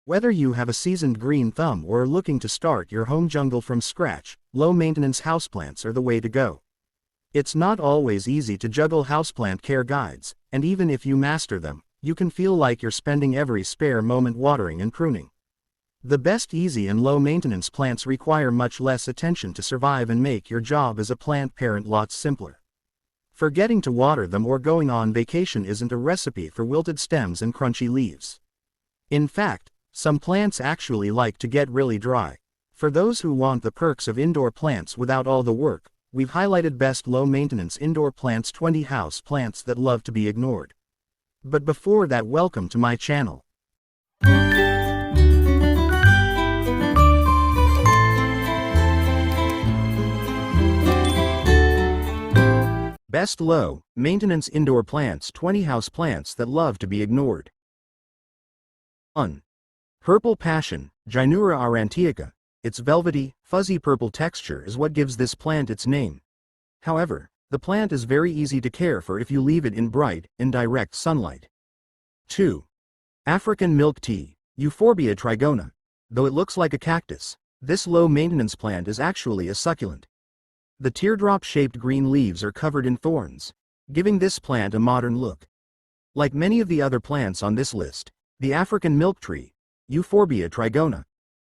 Whether you have a seasoned green thumb or are looking to start your home jungle from scratch, low-maintenance houseplants are the way to go. It's not always easy to juggle houseplant care guides, and even if you master them, you can feel like you're spending every spare moment watering and pruning. The best easy and low-maintenance plants require much less attention to survive and make your job as a plant parent lots simpler. Forgetting to water them or going on vacation isn't a recipe for wilted stems and crunchy leaves. In fact, some plants actually like to get really dry. For those who want the perks of indoor plants without all the work, we've highlighted best low-maintenance indoor plants, 20 house plants that love to be ignored. But before that, welcome to my channel. Best low-maintenance indoor plants, 20 house plants that love to be ignored. 1. Purple Passion, Gynura aurantiaca. Its velvety, fuzzy purple texture is what gives this plant its name. However, the plant is very easy to care for if you leave it in bright, indirect sunlight. 2. African Milk Tea, Euphorbia trigona. Though it looks like a cactus, this low-maintenance plant is actually a succulent. The teardrop-shaped green leaves are covered in thorns, giving this plant a modern look. Like many of the other plants on this list, the African milk tree, Euphorbia trigona,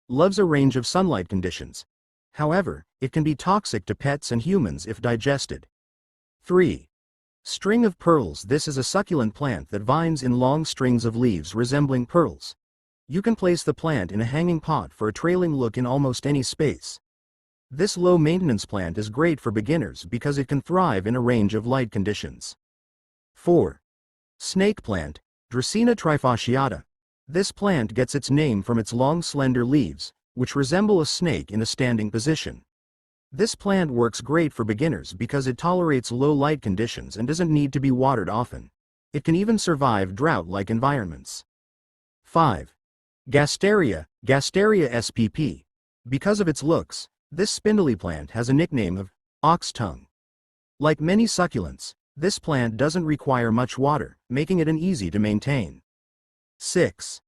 loves a range of sunlight conditions. However, it can be toxic to pets and humans if digested. 3. String of pearls. This is a succulent plant that vines in long strings of leaves resembling pearls. You can place the plant in a hanging pot for a trailing look in almost any space. This low-maintenance plant is great for beginners because it can thrive in a range of light conditions. 4. Snake plant, Dracaena trifasciata. This plant gets its name from its long slender leaves, which resemble a snake in a standing position. This plant works great for beginners because it tolerates low light conditions and doesn't need to be watered often. It can even survive drought-like environments. 5. Gasteria spp. Because of its looks, this spindly plant has a nickname of ox tongue. Like many succulents, this plant doesn't require much water, making it an easy to maintain. 6.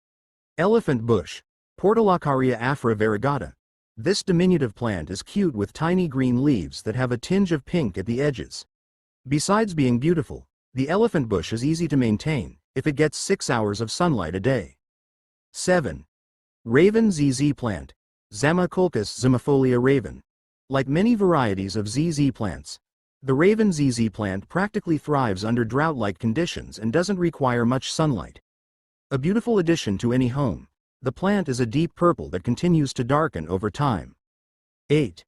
Elephant bush, Portulacaria afra variegata. This diminutive plant is cute with tiny green leaves that have a tinge of pink at the edges. Besides being beautiful, the elephant bush is easy to maintain if it gets 6 hours of sunlight a day. 7. Raven ZZ plant, Zamacolcus zimifolia raven. Like many varieties of ZZ plants, the Raven ZZ plant practically thrives under drought-like conditions and doesn't require much sunlight. A beautiful addition to any home, the plant is a deep purple that continues to darken over time. 8.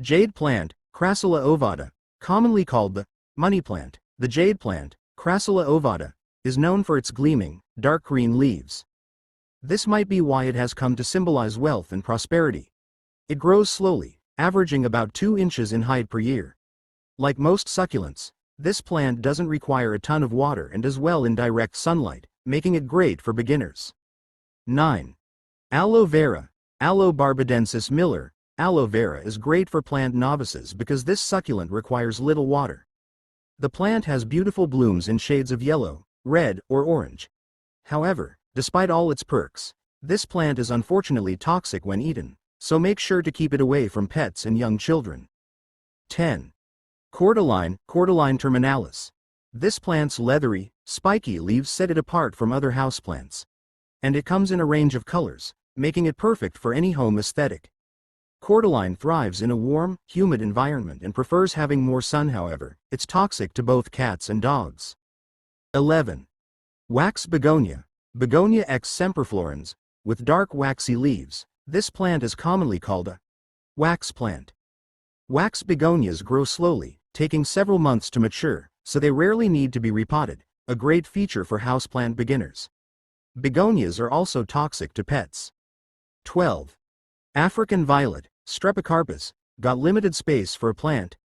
Jade plant, Crassula ovata, commonly called the money plant. The jade plant, Crassula ovata, is known for its gleaming, dark green leaves. This might be why it has come to symbolize wealth and prosperity. It grows slowly, averaging about 2 inches in height per year. Like most succulents, this plant doesn't require a ton of water and does well in direct sunlight, making it great for beginners. 9. Aloe vera, Aloe barbadensis Miller. Aloe vera is great for plant novices because this succulent requires little water. The plant has beautiful blooms in shades of yellow, red, or orange. However, despite all its perks, this plant is unfortunately toxic when eaten, so make sure to keep it away from pets and young children. 10. Cordyline terminalis. This plant's leathery, spiky leaves set it apart from other houseplants. And it comes in a range of colors, making it perfect for any home aesthetic. Cordyline thrives in a warm, humid environment and prefers having more sun. However, it's toxic to both cats and dogs. 11. Wax begonia, Begonia x semperflorens, with dark waxy leaves. This plant is commonly called a wax plant. Wax begonias grow slowly, taking several months to mature, so they rarely need to be repotted, a great feature for houseplant beginners. Begonias are also toxic to pets. 12. African violet, Strepocarpus. Got limited space for a plant?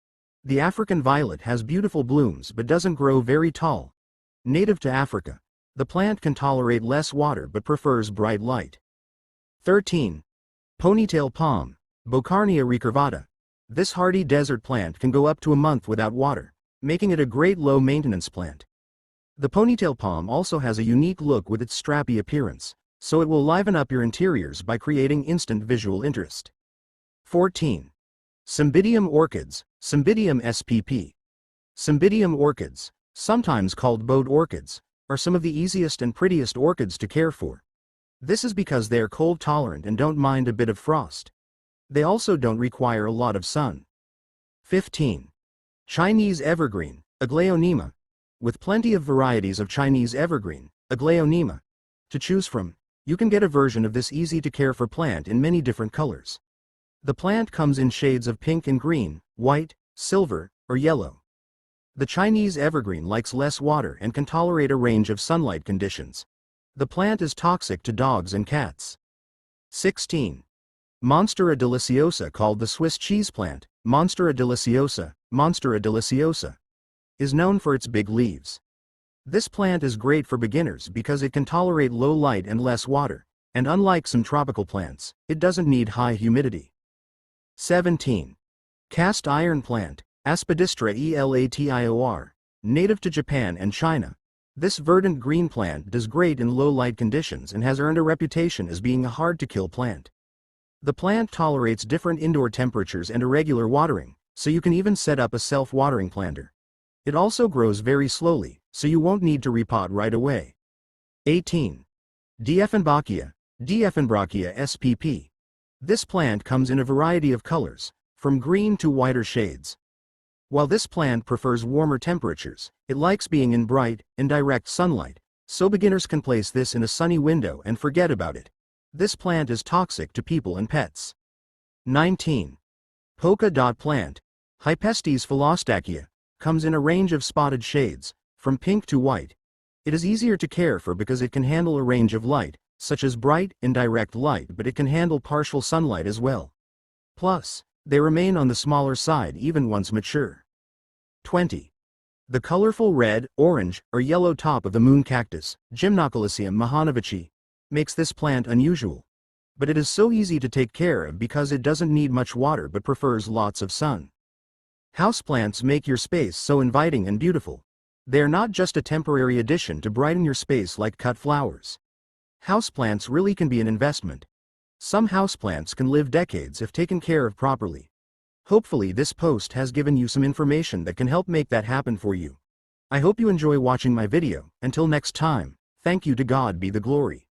The African violet has beautiful blooms but doesn't grow very tall. Native to Africa, the plant can tolerate less water but prefers bright light. 13. Ponytail palm, Bocarnia recurvata. This hardy desert plant can go up to a month without water, making it a great low-maintenance plant. The ponytail palm also has a unique look with its strappy appearance, so it will liven up your interiors by creating instant visual interest. 14. Cymbidium orchids, Cymbidium spp. Cymbidium orchids, sometimes called bowed orchids, are some of the easiest and prettiest orchids to care for. This is because they are cold tolerant and don't mind a bit of frost. They also don't require a lot of sun. 15. Chinese evergreen, Aglaonema. With plenty of varieties of Chinese evergreen, Aglaonema, to choose from, you can get a version of this easy-to-care-for plant in many different colors. The plant comes in shades of pink and green, white, silver, or yellow. The Chinese evergreen likes less water and can tolerate a range of sunlight conditions. The plant is toxic to dogs and cats. 16. Monstera deliciosa, called the Swiss cheese plant, Monstera deliciosa, is known for its big leaves. This plant is great for beginners because it can tolerate low light and less water, and unlike some tropical plants, it doesn't need high humidity. 17. Cast iron plant, Aspidistra elatior, native to Japan and China. This verdant green plant does great in low light conditions and has earned a reputation as being a hard-to-kill plant. The plant tolerates different indoor temperatures and irregular watering, so you can even set up a self-watering planter. It also grows very slowly, so you won't need to repot right away. 18. Dieffenbachia spp. This plant comes in a variety of colors, from green to whiter shades. While this plant prefers warmer temperatures, it likes being in bright, indirect sunlight, so beginners can place this in a sunny window and forget about it. This plant is toxic to people and pets. 19. Polka dot plant, Hypestes philostachia, comes in a range of spotted shades, from pink to white. It is easier to care for because it can handle a range of light, such as bright, indirect light, but it can handle partial sunlight as well. Plus, they remain on the smaller side even once mature. 20. The colorful red, orange, or yellow top of the moon cactus, Gymnocaliceum mahanovici, makes this plant unusual. But it is so easy to take care of because it doesn't need much water but prefers lots of sun. Houseplants make your space so inviting and beautiful. They are not just a temporary addition to brighten your space like cut flowers. Houseplants really can be an investment. Some houseplants can live decades if taken care of properly. Hopefully this post has given you some information that can help make that happen for you. I hope you enjoy watching my video. Until next time, thank you, to God be the glory.